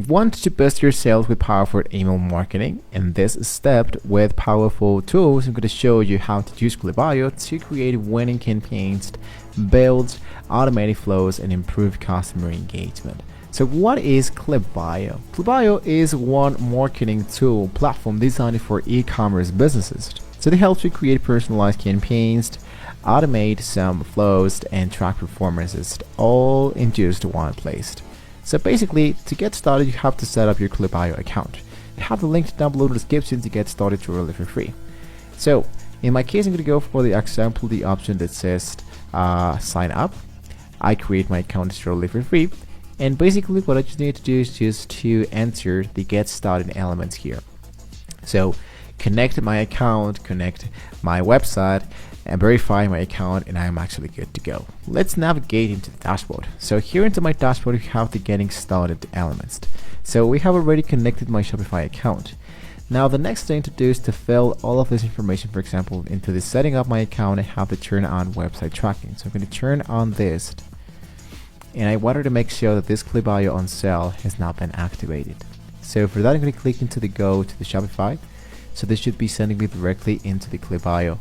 Want to boost your sales with powerful email marketing? In this step with powerful tools, I'm going to show you how to use Klaviyo to create winning campaigns, build automated flows, and improve customer engagement. So what is Klaviyo? Klaviyo is one marketing tool platform designed for e-commerce businesses. So it helps you create personalized campaigns, automate some flows, and track performances all in just one place. So basically, to get started, you have to set up your Klaviyo account. I have the link down below in the description to get started totally for free. So in my case, I'm going to go for the example, the option that says sign up. I create my account totally for free. And basically what I just need to do is just to enter the get started elements here. So connect my account, connect my website, and verify my account, and I'm actually good to go. Let's navigate into the dashboard. So here into my dashboard, we have the getting started elements. So we have already connected my Shopify account. Now the next thing to do is to fill all of this information, for example, into the setting up my account. I have to turn on website tracking. So I'm going to turn on this, and I wanted to make sure that this Klaviyo on sale has not been activated. So for that, I'm going to click into the go to the Shopify. So this should be sending me directly into the Klaviyo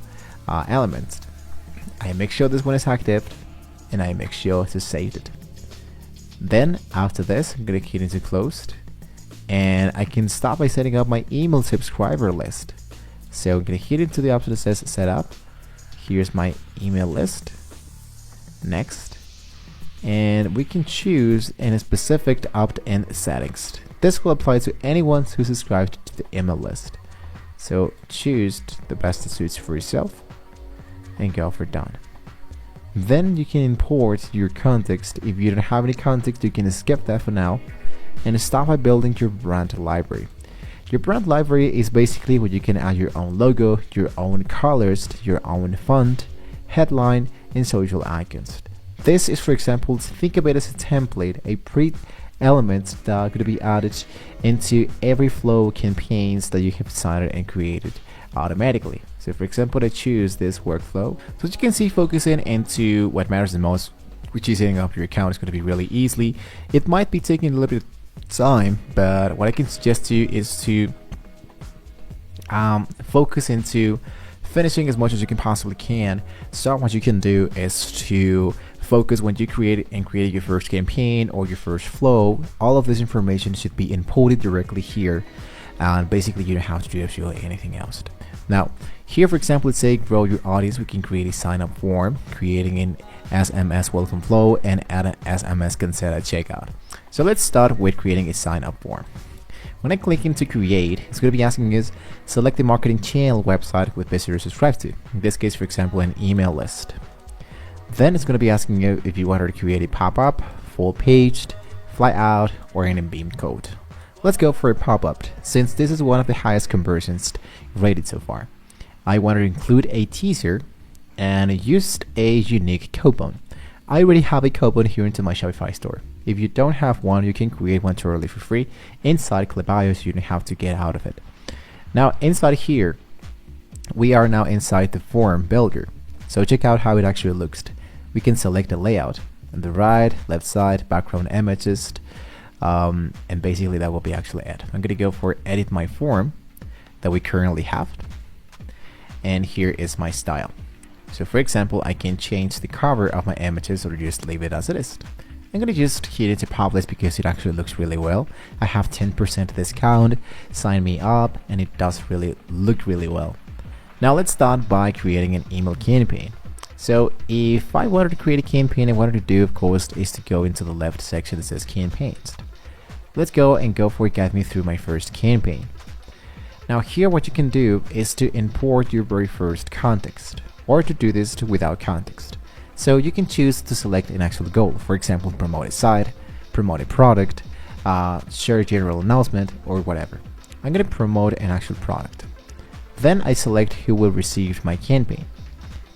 elements. I make sure this one is active, and I make sure to save it. Then after this, I'm going to hit into closed, and I can start by setting up my email subscriber list. So I'm going to hit into the option that says set up. Here's my email list. Next. And we can choose in specific opt-in settings. This will apply to anyone who subscribed to the email list. So choose the best that suits for yourself and go for done. Then you can import your context. If you don't have any context, you can skip that for now and start by building your brand library. Your brand library is basically where you can add your own logo, your own colors, your own font, headline, and social icons. This is, for example, think of it as a template, a pre-elements that are going to be added into every flow campaigns that you have decided and created automatically. So for example, I choose this workflow. So as you can see, focusing into what matters the most, which is setting up your account, is going to be really easily. It might be taking a little bit of time, but what I can suggest to you is to focus into finishing as much as you can possibly can. So what you can do is to focus when you create your first campaign or your first flow. All of this information should be inputted directly here, and basically you don't have to do absolutely anything else. Now here, for example, let's say grow your audience. We can create a sign up form, creating an SMS welcome flow, and add an SMS consent at checkout. So let's start with creating a sign up form. When I click into create, it's going to be asking us select the marketing channel website with visitors subscribed to. In this case, for example, an email list. Then it's going to be asking you if you want to create a pop-up, full paged, fly out, or an embeamed code. Let's go for a pop-up, since this is one of the highest conversions rated so far. I want to include a teaser and used a unique coupon. I already have a coupon here into my Shopify store. If you don't have one, you can create one totally for free inside Klaviyo, so you don't have to get out of it. Now inside here, we are now inside the form builder. So check out how it actually looks. We can select the layout on the right, left side, background images, and basically that will be actually it. I'm going to go for edit my form that we currently have, and here is my style. So for example, I can change the cover of my images or just leave it as it is. I'm going to just hit it to publish because it actually looks really well. I have 10% discount, sign me up, and it does really look really well. Now let's start by creating an email campaign. So if I wanted to create a campaign, I wanted to do, of course, is to go into the left section that says campaigns. Let's go for guide me through my first campaign. Now here what you can do is to import your very first context, or to do this without context. So you can choose to select an actual goal, for example, promote a site, promote a product, share a general announcement, or whatever. I'm going to promote an actual product. Then I select who will receive my campaign.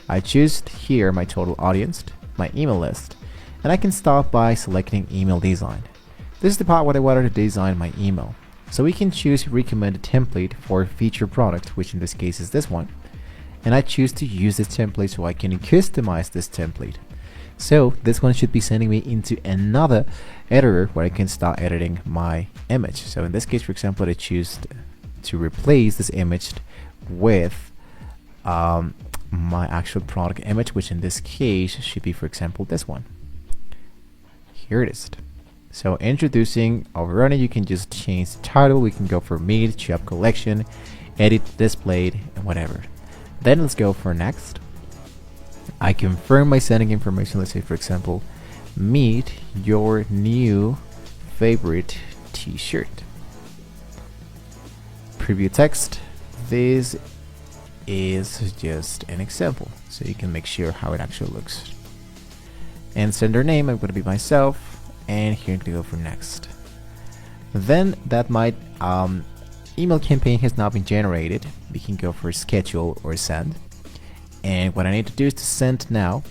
I choose here my total audience, my email list, and I can start by selecting email design. This is the part where I wanted to design my email. So we can choose recommended template for feature product, which in this case is this one. And I choose to use this template so I can customize this template. So this one should be sending me into another editor where I can start editing my image. So in this case, for example, I choose to replace this image with my actual product image, which in this case should be, for example, this one. Here it is. So introducing overrunning, you can just change the title. We can go for meet, shop collection, edit displayed, and whatever. Then let's go for next. I confirm my sending information. Let's say, for example, meet your new favorite t-shirt. Preview text. This is just an example, so you can make sure how it actually looks. And sender name, I'm going to be myself, and here to go for next. Then that might email campaign has now been generated. We can go for schedule or send. And what I need to do is to send now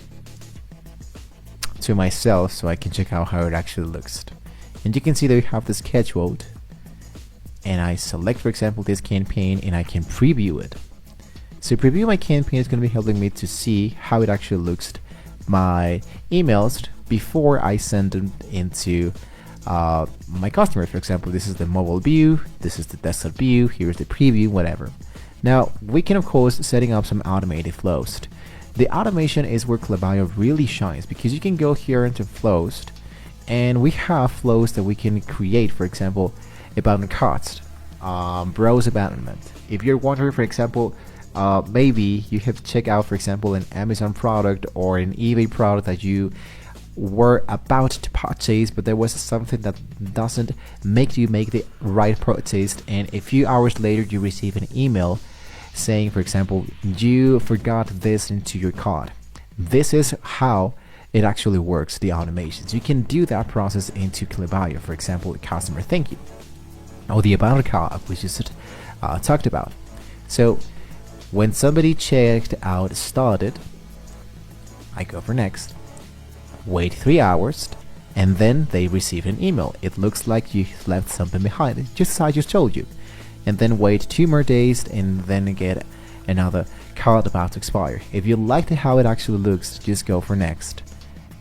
to myself so I can check out how it actually looks. And you can see that we have the scheduled, and I select, for example, this campaign, and I can preview it. So preview my campaign is going to be helping me to see how it actually looks my emails before I send them into my customers. For example, this is the mobile view, this is the desktop view, here's the preview, whatever. Now we can of course setting up some automated flows. The automation is where Klaviyo really shines, because you can go here into flows, and we have flows that we can create. For example, abandoned carts, browse abandonment. If you're wondering, for example, maybe you have to check out, for example, an Amazon product or an eBay product that you were about to purchase, but there was something that doesn't make you make the right purchase, and a few hours later you receive an email saying, for example, you forgot this into your cart. This is how it actually works, the automations. You can do that process into Klaviyo. For example, customer thank you, or the abandoned cart we just talked about. So when somebody checked out started, I go for next, wait 3 hours, and then they receive an email. It looks like you left something behind, just as I just told you. And then wait 2 more days, and then get another card about to expire. If you like how it actually looks, just go for next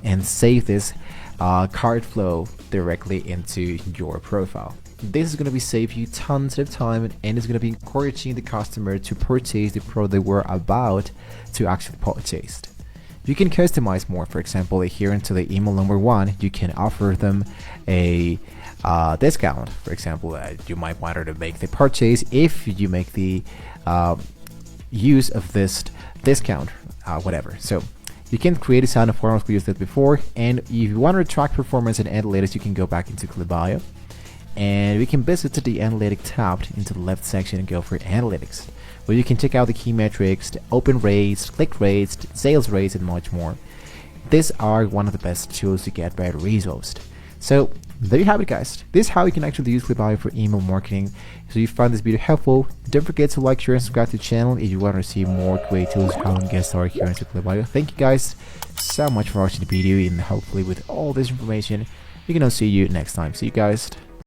and save this card flow directly into your profile. This is going to be save you tons of time, and it's going to be encouraging the customer to purchase the product they were about to actually purchase. You can customize more. For example, here into the email number 1, you can offer them a discount. For example, you might want her to make the purchase if you make the use of this discount, whatever. So you can create a sound of forms we used that before, and if you want to track performance and analytics, you can go back into Klaviyo, and we can visit to the analytic tab into the left section and go for analytics, where you can check out the key metrics, the open rates, click rates, sales rates, and much more. These are one of the best tools to get better results. So there you have it, guys. This is how you can actually use Klaviyo for email marketing. So if you find this video helpful, don't forget to like, share, and subscribe to the channel if you want to see more great tools how to get started here into Klaviyo. Thank you guys so much for watching the video, and hopefully with all this information, we can see you next time. See you guys.